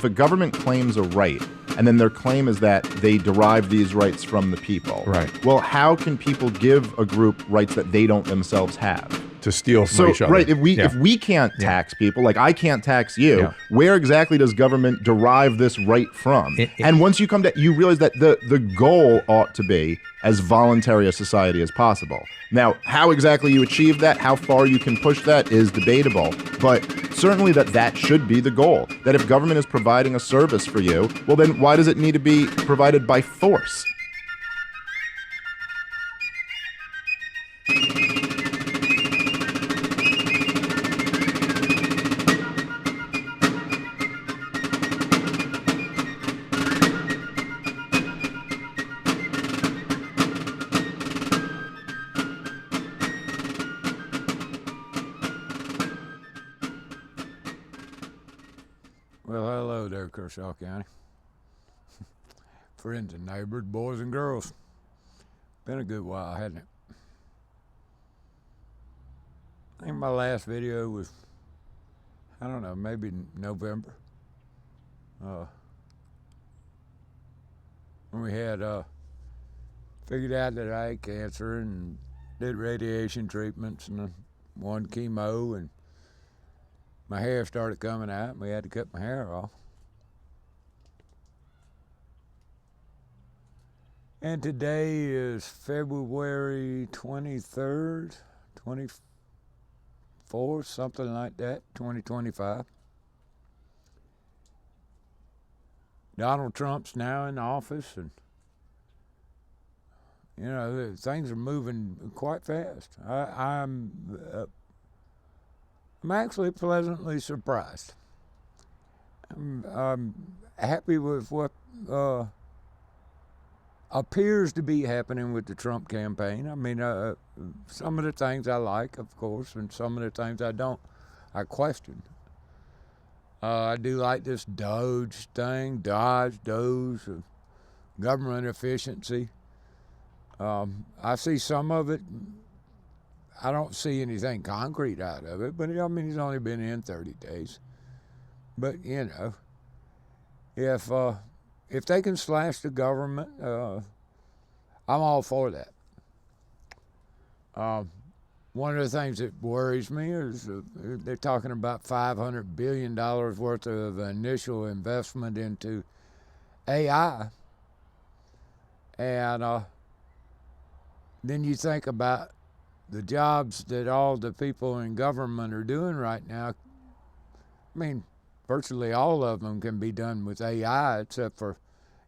if a government claims a right, and then their claim is that they derive these rights from the people. Right. Well, how can people give a group rights that they don't themselves have? To steal from each other. Right, if we can't tax people, like I can't tax you, where exactly does government derive this right from? And once you come to, you realize that the goal ought to be as voluntary a society as possible. Now, how exactly you achieve that, how far you can push that is debatable, but certainly that should be the goal. That if government is providing a service for you, well then why does it need to be provided by force? Well, hello there, Kershaw County. Friends and neighbors, boys and girls. Been a good while, hasn't it? I think my last video was, I don't know, maybe November. When we had figured out that I had cancer and did radiation treatments and one chemo, and my hair started coming out and we had to cut my hair off. And today is February 23rd, 24th, something like that, 2025. Donald Trump's now in office, and you know, things are moving quite fast. I'm actually pleasantly surprised. I'm happy with what appears to be happening with the Trump campaign. I mean, some of the things I like, of course, and some of the things I don't, I question. I do like this DOGE thing, DOGE, government efficiency. I see some of it. I don't see anything concrete out of it, but I mean, he's only been in 30 days. But, you know, if they can slash the government, I'm all for that. One of the things that worries me is they're talking about $500 billion worth of initial investment into AI. And then you think about the jobs that all the people in government are doing right now. I mean, virtually all of them can be done with AI, except for,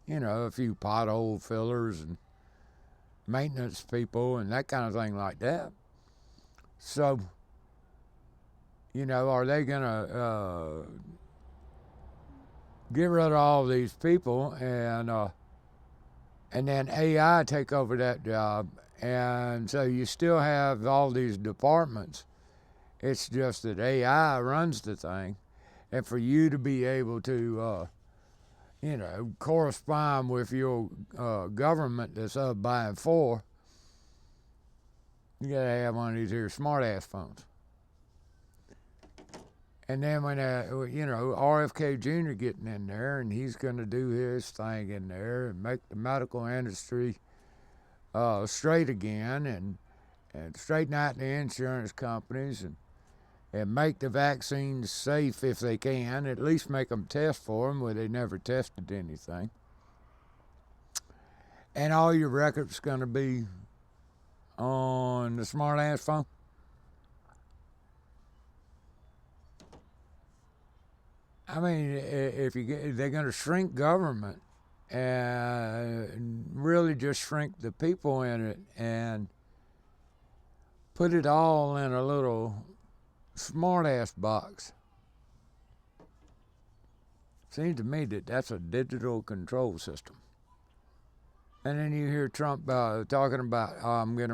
you know, a few pothole fillers and maintenance people and that kind of thing like that. So, you know, are they going to get rid of all these people and then AI take over that job? And so you still have all these departments. It's just that AI runs the thing. And for you to be able to, you know, correspond with your government that's up by and for, you gotta have one of these here smart-ass phones. And then when, you know, RFK Jr. getting in there, and he's gonna do his thing in there and make the medical industry straight again, and straighten out the insurance companies, and make the vaccines safe if they can, at least make them test for them where they never tested anything. And all your records going to be on the smart-ass phone. I mean, they're going to shrink government and really just shrink the people in it and put it all in a little smart-ass box. Seems to me that that's a digital control system. And then you hear Trump talking about, we're going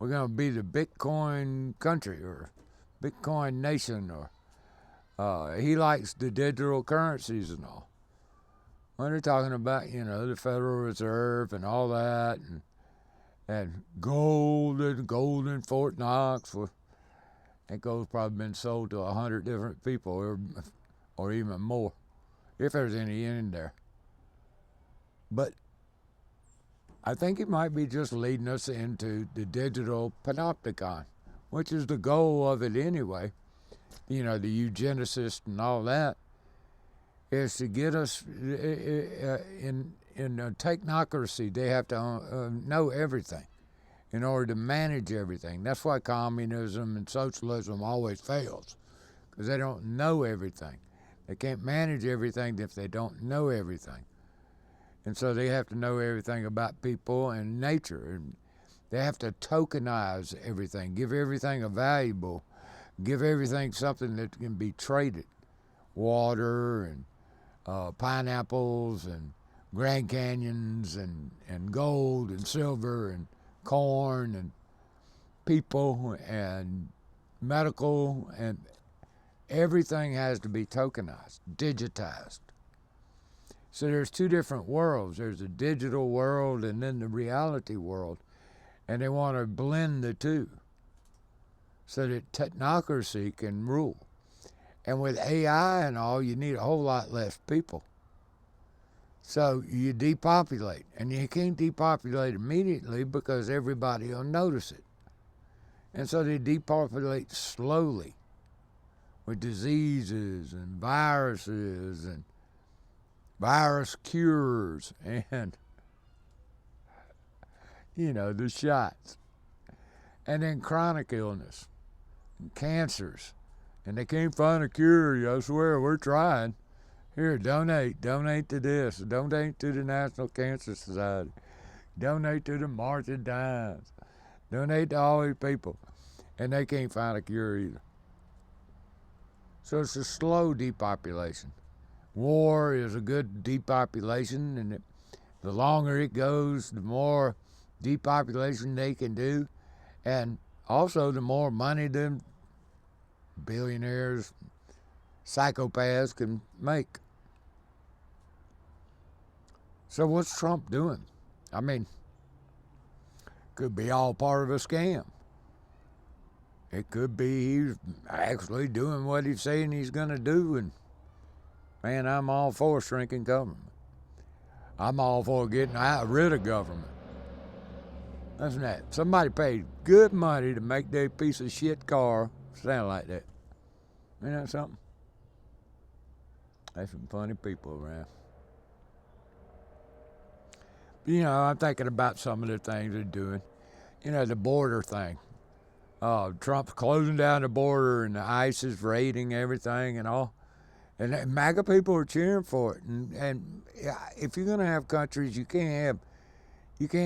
to be the Bitcoin country or Bitcoin nation, or he likes the digital currencies and all. When they're talking about, you know, the Federal Reserve and all that, and gold in Fort Knox, that gold's probably been sold to 100 different people or even more, if there's any in there. But I think it might be just leading us into the digital panopticon, which is the goal of it anyway. You know, the eugenicists and all that, is to get us in technocracy. They have to know everything in order to manage everything. That's why communism and socialism always fails, because they don't know everything. They can't manage everything if they don't know everything. And so they have to know everything about people and nature. And they have to tokenize everything, give everything a valuable, give everything something that can be traded. Water and pineapples and Grand Canyons and gold and silver and corn and people and medical, and everything has to be tokenized, digitized. So there's two different worlds. There's the digital world and then the reality world. And they want to blend the two so that technocracy can rule. And with AI and all, you need a whole lot less people. So you depopulate. And you can't depopulate immediately because everybody will notice it. And so they depopulate slowly with diseases and viruses and virus cures and, you know, the shots. And then chronic illness and cancers. And they can't find a cure. I swear, we're trying. Here, donate to this, donate to the National Cancer Society, donate to the March of Dimes, donate to all these people. And they can't find a cure either. So it's a slow depopulation. War is a good depopulation, and the longer it goes, the more depopulation they can do, and also the more money the billionaires, psychopaths can make. So what's Trump doing? I mean, could be all part of a scam. It could be he's actually doing what he's saying he's going to do, and man, I'm all for shrinking government. I'm all for getting rid of government. Listen to that. Somebody paid good money to make their piece of shit car sound like that. Ain't that something? There's some funny people around. You know, I'm thinking about some of the things they're doing. You know, the border thing. Trump's closing down the border and the ICE is raiding everything and all. And MAGA people are cheering for it. And if you're going to have countries, you can't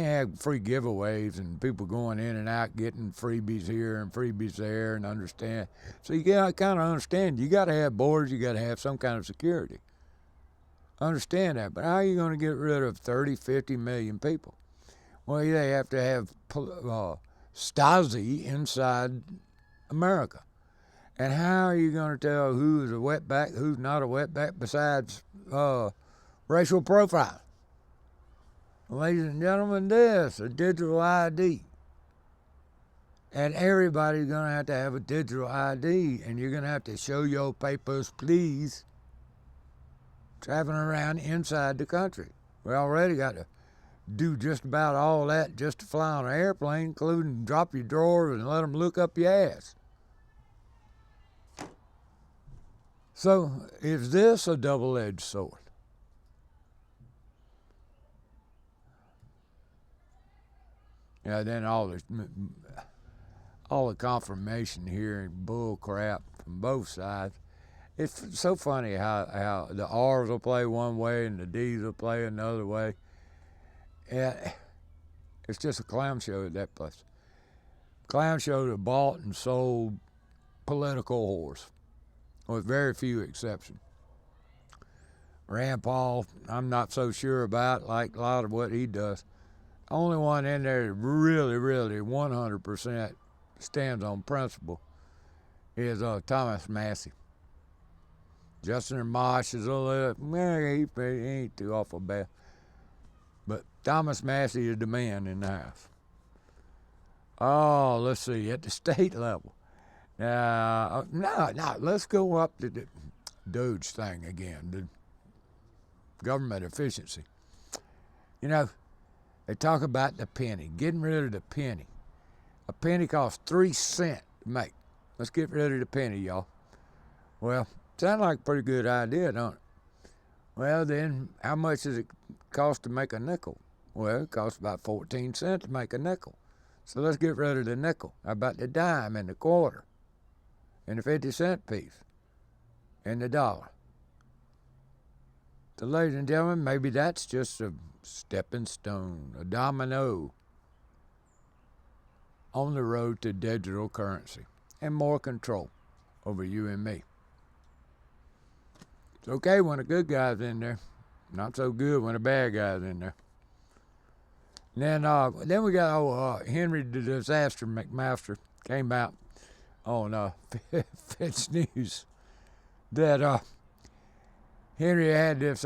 have free giveaways and people going in and out getting freebies here and freebies there and understand. So you got to kind of understand, you got to have borders, you got to have some kind of security. Understand that. But how are you going to get rid of 30, 50 million people? Well, they have to have Stasi inside America. And how are you going to tell who's a wetback, who's not a wetback, besides racial profile? Ladies and gentlemen, this, a digital ID. And everybody's going to have a digital ID, and you're going to have to show your papers, please, traveling around inside the country. We already got to do just about all that just to fly on an airplane, including drop your drawers and let them look up your ass. So is this a double-edged sword? Yeah, then all the confirmation here and bull crap from both sides. It's so funny how the R's will play one way and the D's will play another way. Yeah, it's just a clown show at that place. Clown show that bought and sold political whores, with very few exceptions. Rand Paul, I'm not so sure about, like a lot of what he does. Only one in there that really, really 100% stands on principle is Thomas Massey. Justin Amash is a little, he ain't too awful bad. But Thomas Massey is the man in the house. Oh, let's see, at the state level. No, let's go up to DOGE thing again, the government efficiency. You know, they talk about the penny, getting rid of the penny. A penny costs 3 cents to make. Let's get rid of the penny, y'all. Well, sounds like a pretty good idea, don't it? Well, then, how much does it cost to make a nickel? Well, it costs about 14 cents to make a nickel. So let's get rid of the nickel. How about the dime and the quarter and the 50-cent piece and the dollar? So, ladies and gentlemen, maybe that's just a stepping stone, a domino on the road to digital currency and more control over you and me. It's okay when a good guy's in there. Not so good when a bad guy's in there. And then we got Henry the Disaster McMaster came out on Fitz News that Henry had this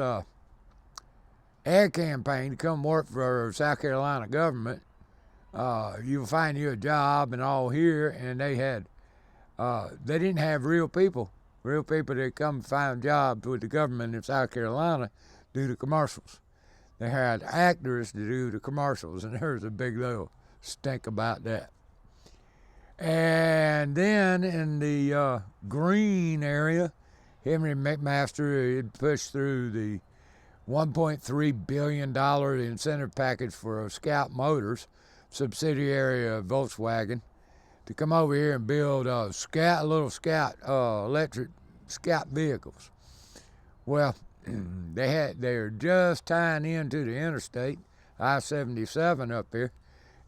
ad campaign to come work for South Carolina government. You'll find you a job and all here, and they didn't have real people that come find jobs with the government in South Carolina do the commercials. They had actors to do the commercials, and there's a big little stink about that. And then in the green area, Henry McMaster had pushed through the $1.3 billion incentive package for Scout Motors, subsidiary of Volkswagen, to come over here and build electric Scout vehicles. Well, they're just tying into the interstate, I-77 up here,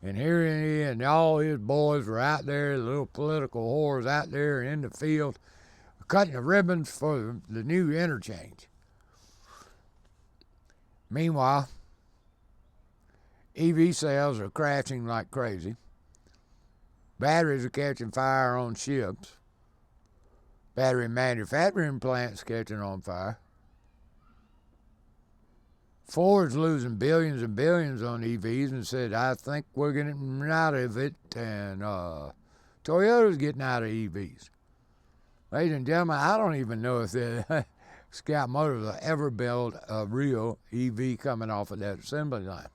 and here he and all his boys were out there, the little political whores out there in the field, cutting the ribbons for the new interchange. Meanwhile, EV sales are crashing like crazy. Batteries are catching fire on ships. Battery manufacturing plants catching on fire. Ford's losing billions and billions on EVs and said, I think we're getting out of it. And Toyota's getting out of EVs. Ladies and gentlemen, I don't even know if the Scout Motors will ever build a real EV coming off of that assembly line.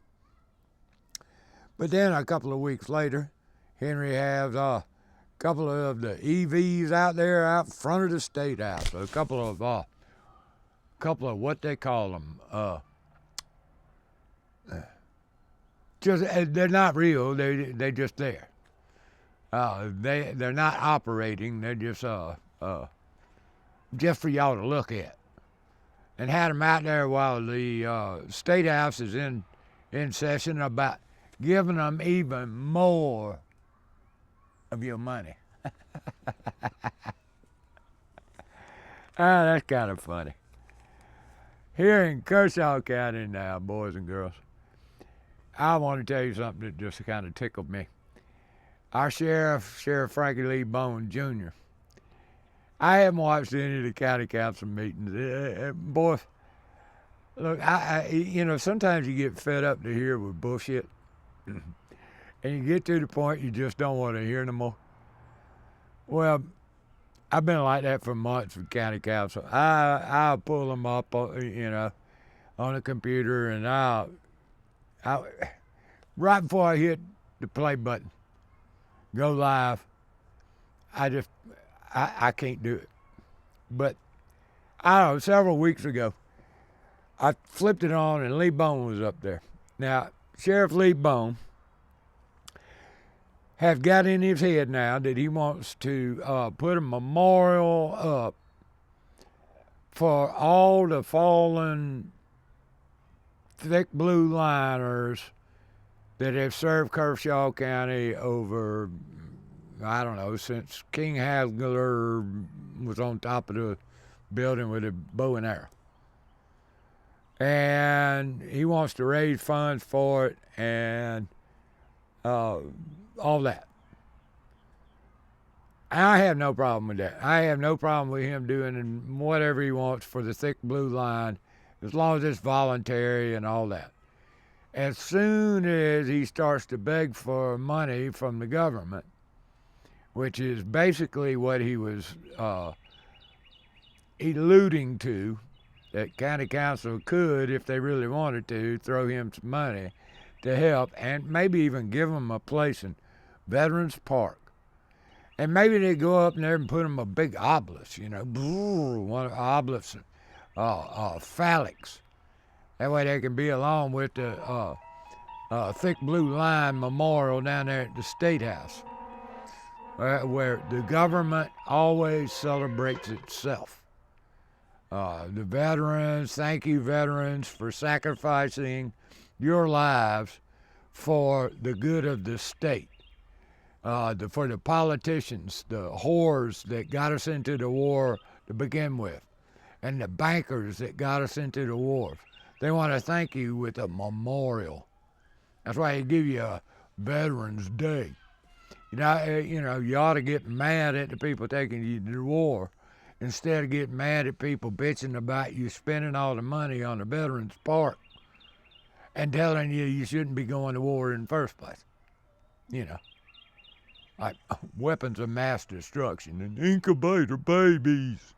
But then a couple of weeks later, Henry has a couple of the EVs out there out front of the State House. A couple of what they call them. They're not real. They're just there. They're not operating. They're just for y'all to look at. And had them out there while the State House is in session about giving them even more of your money. That's kind of funny. Here in Kershaw County now, boys and girls, I want to tell you something that just kind of tickled me. Our Sheriff Frankie Lee Bone Jr., I haven't watched any of the county council meetings. Boy, look, sometimes you get fed up to hear with bullshit. And you get to the point you just don't want to hear no more. Well, I've been like that for months with county council. I'll pull them up, on the computer, and I'll right before I hit the play button, go live, I can't do it. But I don't know, several weeks ago, I flipped it on and Lee Bone was up there. Now, Sheriff Lee Bone has got in his head now that he wants to put a memorial up for all the fallen thick blue liners that have served Kershaw County over, I don't know, since King Hasler was on top of the building with a bow and arrow. And he wants to raise funds for it and all that. I have no problem with that. I have no problem with him doing whatever he wants for the thick blue line, as long as it's voluntary and all that. As soon as he starts to beg for money from the government, which is basically what he was alluding to that county council could, if they really wanted to, throw him some money to help and maybe even give him a place in Veterans Park. And maybe they go up there and put him a big obelisk, one obelisk, phallics. That way they can be along with the thick blue line memorial down there at the State House, where the government always celebrates itself. The veterans, thank you veterans for sacrificing your lives for the good of the state. For the politicians, the whores that got us into the war to begin with, and the bankers that got us into the war. They want to thank you with a memorial. That's why they give you a Veterans Day. You ought to get mad at the people taking you to the war instead of getting mad at people bitching about you spending all the money on the Veterans Park and telling you shouldn't be going to war in the first place. Like weapons of mass destruction and incubator babies.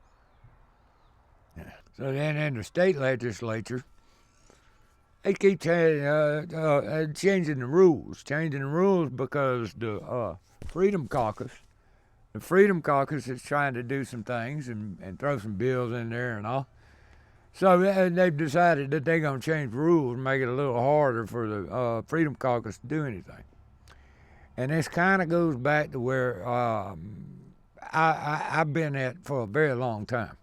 Yeah. So then in the state legislature, they keep changing the rules because the Freedom Caucus is trying to do some things and throw some bills in there and all. So they've decided that they're going to change the rules and make it a little harder for the Freedom Caucus to do anything. And this kind of goes back to where I've been at for a very long time.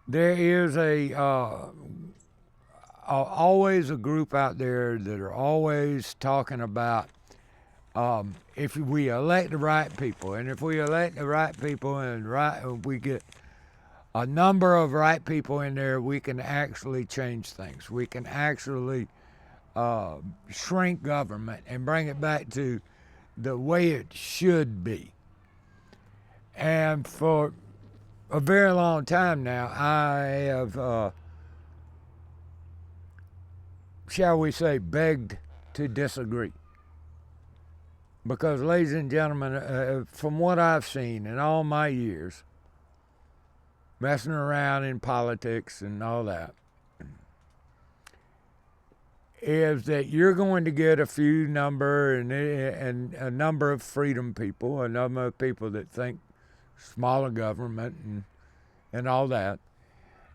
There is always a group out there that are always talking about if we elect the right people, and if we elect the right people and we get a number of right people in there, we can actually change things. We can actually shrink government and bring it back to the way it should be. And for a very long time now, I have, shall we say, begged to disagree. Because, ladies and gentlemen, from what I've seen in all my years, messing around in politics and all that, is that you're going to get a few number and a number of freedom people, a number of people that think smaller government and all that.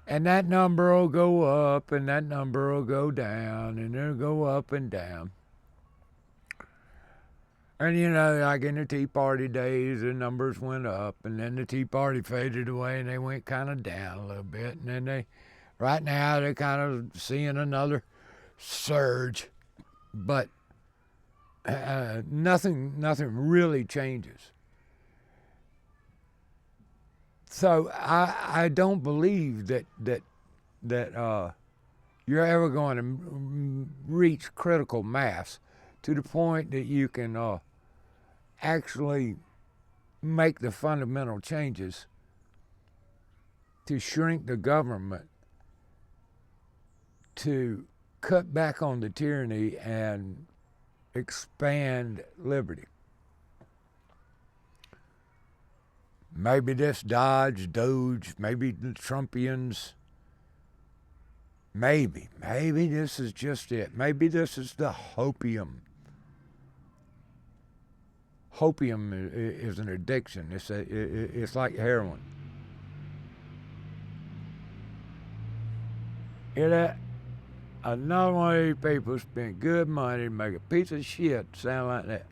And that number will go up and that number will go down and it'll go up and down. And like in the Tea Party days, the numbers went up and then the Tea Party faded away and they went kind of down a little bit. And then right now they're kind of seeing another surge, but nothing really changes. So I don't believe that you're ever going to reach critical mass to the point that you can actually make the fundamental changes to shrink the government, to cut back on the tyranny and expand liberty. Maybe this DOGE, maybe the Trumpians, maybe this is just it. Maybe this is the hopium. Hopium is an addiction. It's like heroin. Hear that? Another one of these people spent good money to make a piece of shit sound like that.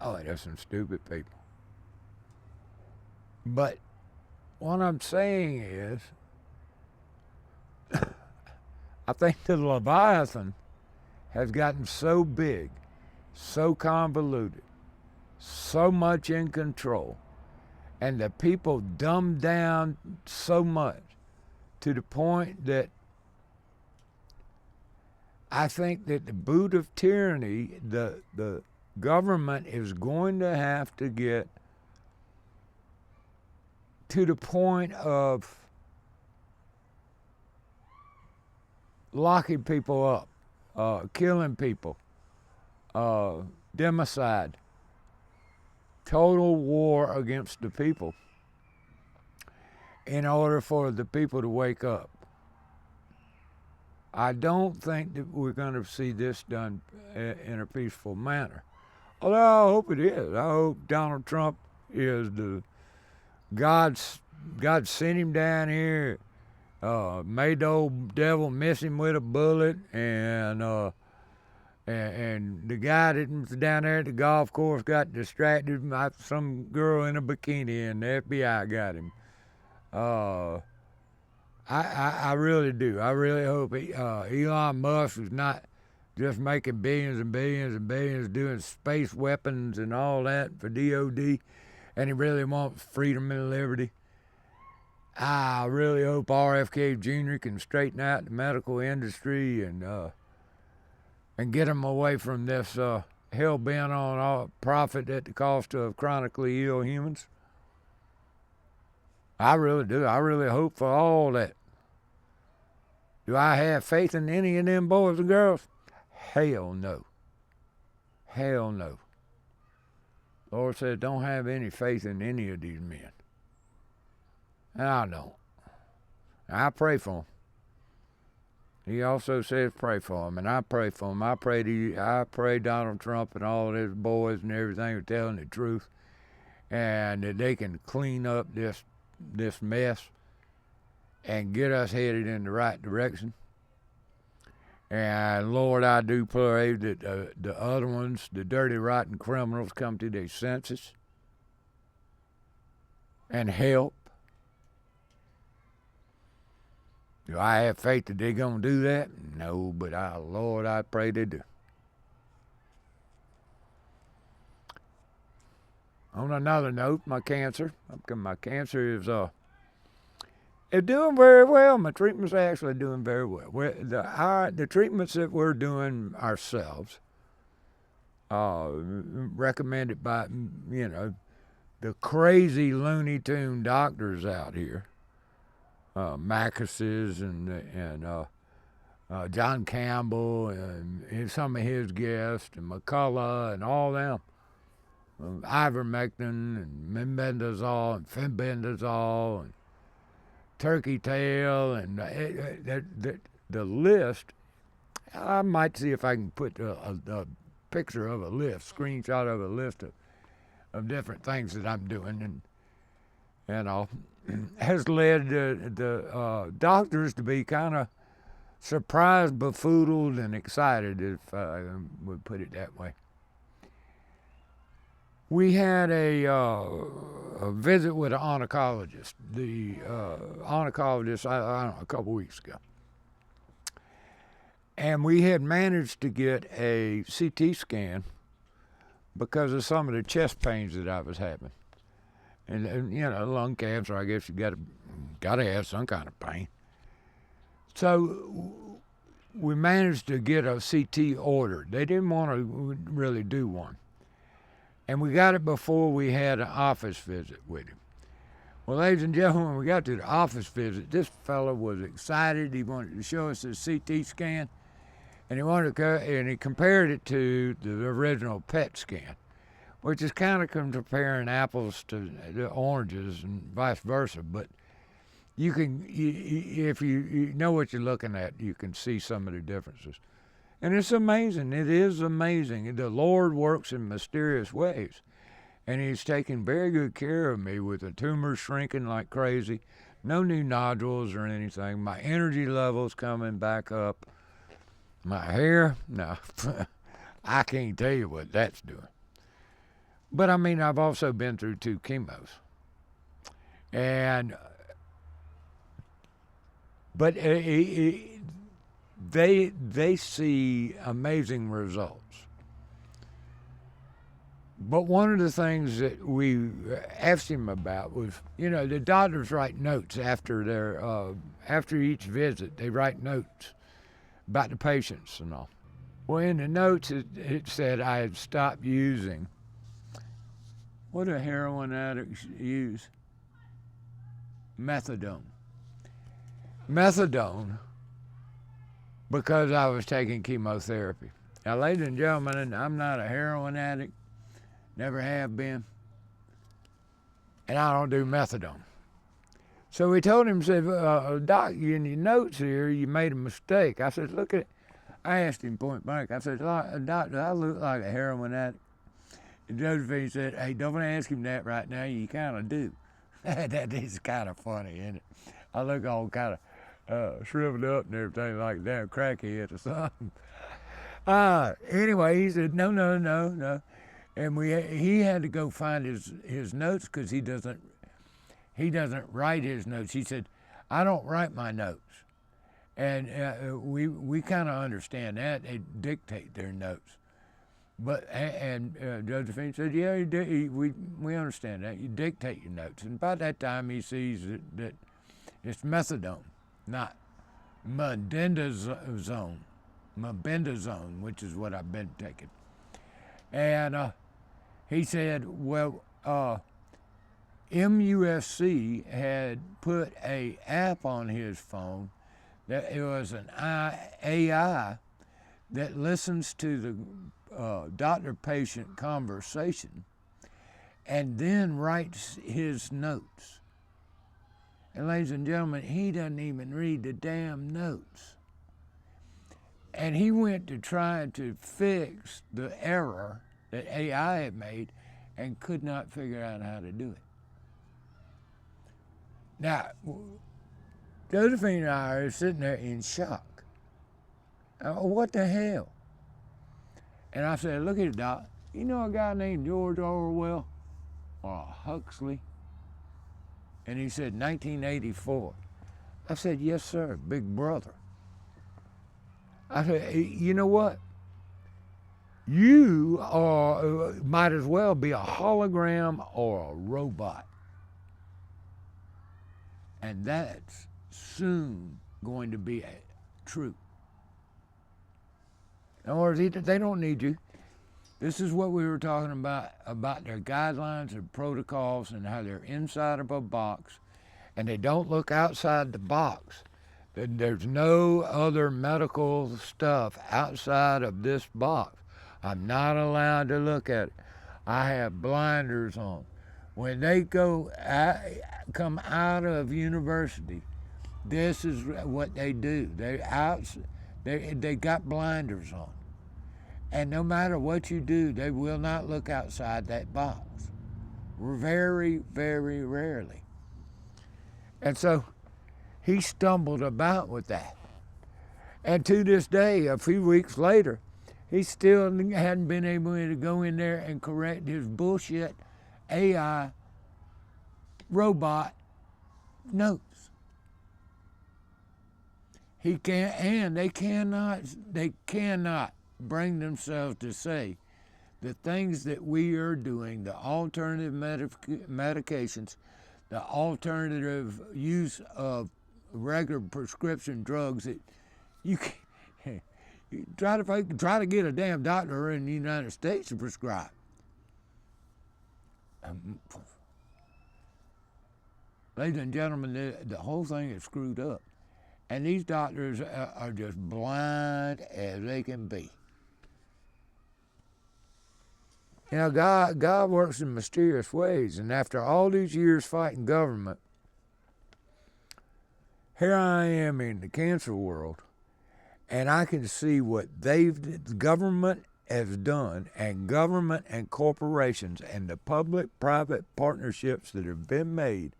Oh, there's some stupid people. But what I'm saying is, I think the Leviathan has gotten so big, so convoluted, so much in control, and the people dumbed down so much to the point that I think that the boot of tyranny, the government is going to have to get to the point of locking people up, killing people, democide, total war against the people. in order for the people to wake up. I don't think that we're going to see this done in a peaceful manner. Although I hope it is. I hope Donald Trump is the God sent him down here, made the old devil miss him with a bullet, and the guy that was down there at the golf course got distracted by some girl in a bikini, and the FBI got him. I really do. I really hope Elon Musk is not just making billions and billions and billions doing space weapons and all that for DOD, and he really wants freedom and liberty. I really hope RFK Jr. can straighten out the medical industry and get them away from this hell-bent on all profit at the cost of chronically ill humans. I really do. I really hope for all that. Do I have faith in any of them boys and girls? Hell no. Hell no. Lord says, don't have any faith in any of these men. And I don't. I pray for them. He also says pray for them, and I pray for them. I pray Donald Trump and all of his boys and everything are telling the truth, and that they can clean up this mess and get us headed in the right direction. And Lord, I do pray that the other ones, the dirty, rotten criminals, come to their senses and help. Do I have faith that they're going to do that? No, but Lord, I pray they do. On another note, my cancer is doing very well. My treatment's actually doing very well. The treatments that we're doing ourselves, recommended by, the crazy Looney Tune doctors out here, Macus's and John Campbell and some of his guests and McCullough and all them. Ivermectin and mebendazole and fenbendazole and turkey tail and the list. I might see if I can put a picture of a list, screenshot of a list of different things that I'm doing, and has led the doctors to be kind of surprised, befuddled, and excited, if I would put it that way. We had a visit with an oncologist. The oncologist, I don't know, a couple weeks ago. And we had managed to get a CT scan because of some of the chest pains that I was having. And lung cancer, I guess you gotta have some kind of pain. So we managed to get a CT ordered. They didn't want to really do one. And we got it before we had an office visit with him. Well, ladies and gentlemen, when we got to the office visit, this fellow was excited. He wanted to show us his CT scan, and he compared it to the original PET scan, which is kind of comparing apples to the oranges and vice versa. But you can, if you know what you're looking at, you can see some of the differences. And it's amazing. It is amazing. The Lord works in mysterious ways. And he's taking very good care of me with the tumor shrinking like crazy. No new nodules or anything. My energy level's coming back up. My hair, no. I can't tell you what that's doing. But I've also been through 2 chemos. But they see amazing results. But one of the things that we asked him about was, the doctors write notes after each visit. They write notes about the patients and all. Well, in the notes it said I had stopped using. What do heroin addicts use? Methadone. Because I was taking chemotherapy. Now, ladies and gentlemen, I'm not a heroin addict, never have been, and I don't do methadone. So we told him, said, Doc, in your notes here, you made a mistake. I said, look at it. I asked him point blank. I said, Doc, do I look like a heroin addict? And Josephine said, hey, don't ask him that right now. You kind of do. That is kind of funny, isn't it? I look all kind of shriveled up and everything like a damn crackhead or something. Anyway, he said, no. And he had to go find his notes because he doesn't write his notes. He said, I don't write my notes. And we kind of understand that. They dictate their notes. But Josephine said, yeah, we understand that. You dictate your notes. And by that time, he sees that it's methadone, not mebendazole, which is what I've been taking. And he said, well, MUSC had put a app on his phone that it was an AI that listens to the doctor-patient conversation and then writes his notes. And ladies and gentlemen, he doesn't even read the damn notes. And he went to try to fix the error that AI had made and could not figure out how to do it. Now, Josephine and I are sitting there in shock. What the hell? And I said, look at it, Doc. You know a guy named George Orwell or Huxley? And he said, 1984. I said, yes, sir, big brother. I said, you know what? You might as well be a hologram or a robot. And that's soon going to be true. In other words, they don't need you. This is what we were talking about their guidelines and protocols and how they're inside of a box, and they don't look outside the box. There's no other medical stuff outside of this box. I'm not allowed to look at it. I have blinders on. When they come out of university, this is what they do. They got blinders on. And no matter what you do, they will not look outside that box. Very, very rarely. And so he stumbled about with that. And to this day, a few weeks later, he still hadn't been able to go in there and correct his bullshit AI robot notes. He can't, and they cannot bring themselves to say the things that we are doing, the alternative medications, the alternative use of regular prescription drugs that you try to get a damn doctor in the United States to prescribe. Ladies and gentlemen, the whole thing is screwed up. And these doctors are just blind as they can be. You know, God works in mysterious ways. And after all these years fighting government, here I am in the cancer world, and I can see what the government has done, and government and corporations and the public-private partnerships that have been made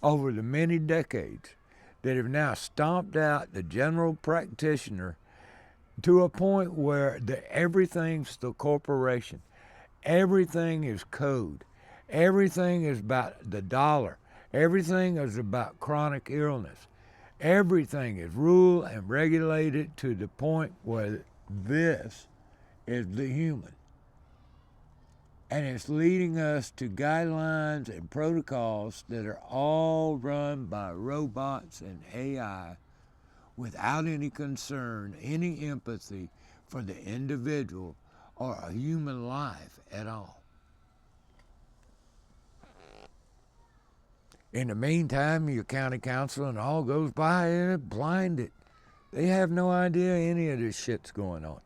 over the many decades that have now stomped out the general practitioner to a point where everything's the corporation. Everything is code. Everything is about the dollar. Everything is about chronic illness. Everything is ruled and regulated to the point where this is the human. And it's leading us to guidelines and protocols that are all run by robots and AI without any concern, any empathy for the individual or a human life at all. In the meantime, your county council and all goes by and they're blinded. They have no idea any of this shit's going on.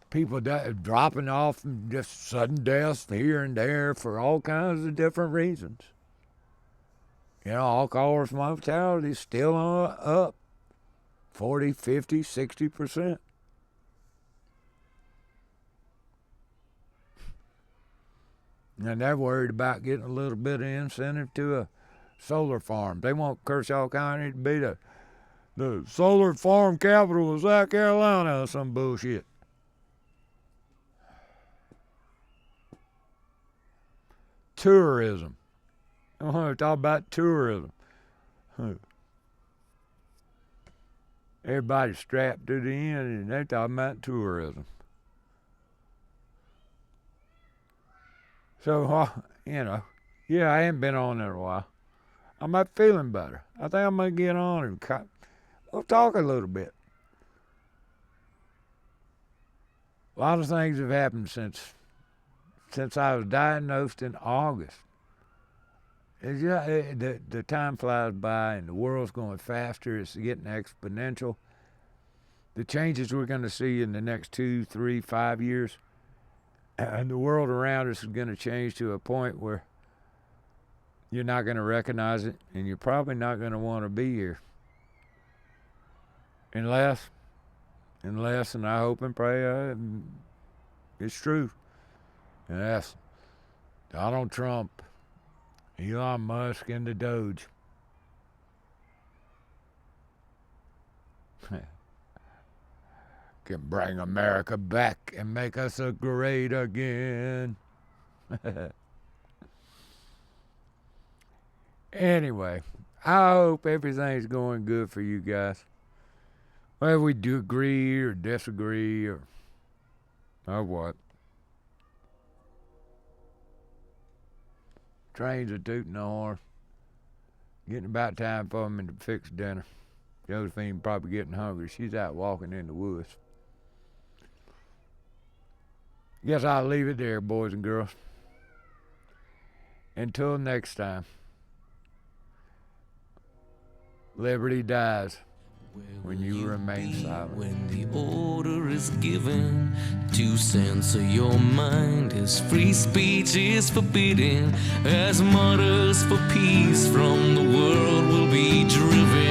People dropping off and just sudden deaths here and there for all kinds of different reasons. all-cause mortality is still up 40, 50, 60%. And they're worried about getting a little bit of incentive to a solar farm. They want Kershaw County to be the solar farm capital of South Carolina or some bullshit. Tourism. I want to talk about tourism. Everybody's strapped to the end and they're talking about tourism. So, I haven't been on in a while. I'm not feeling better. I think I'm going to get on and we'll talk a little bit. A lot of things have happened since I was diagnosed in August. The time flies by and the world's going faster. It's getting exponential. The changes we're going to see in the next 2, 3, 5 years, and the world around us is going to change to a point where you're not going to recognize it, and you're probably not going to want to be here. Unless, and I hope and pray it's true. And that's Donald Trump, Elon Musk, and the DOGE. Can bring America back and make us great again. Anyway, I hope everything's going good for you guys. Whether we do agree or disagree or what. Trains are tooting the horn. Getting about time for them to fix dinner. Josephine probably getting hungry. She's out walking in the woods. Guess I'll leave it there, boys and girls. Until next time. Liberty dies when you remain silent. When the order is given to censor your mind, as free speech is forbidden, as martyrs for peace from the world will be driven.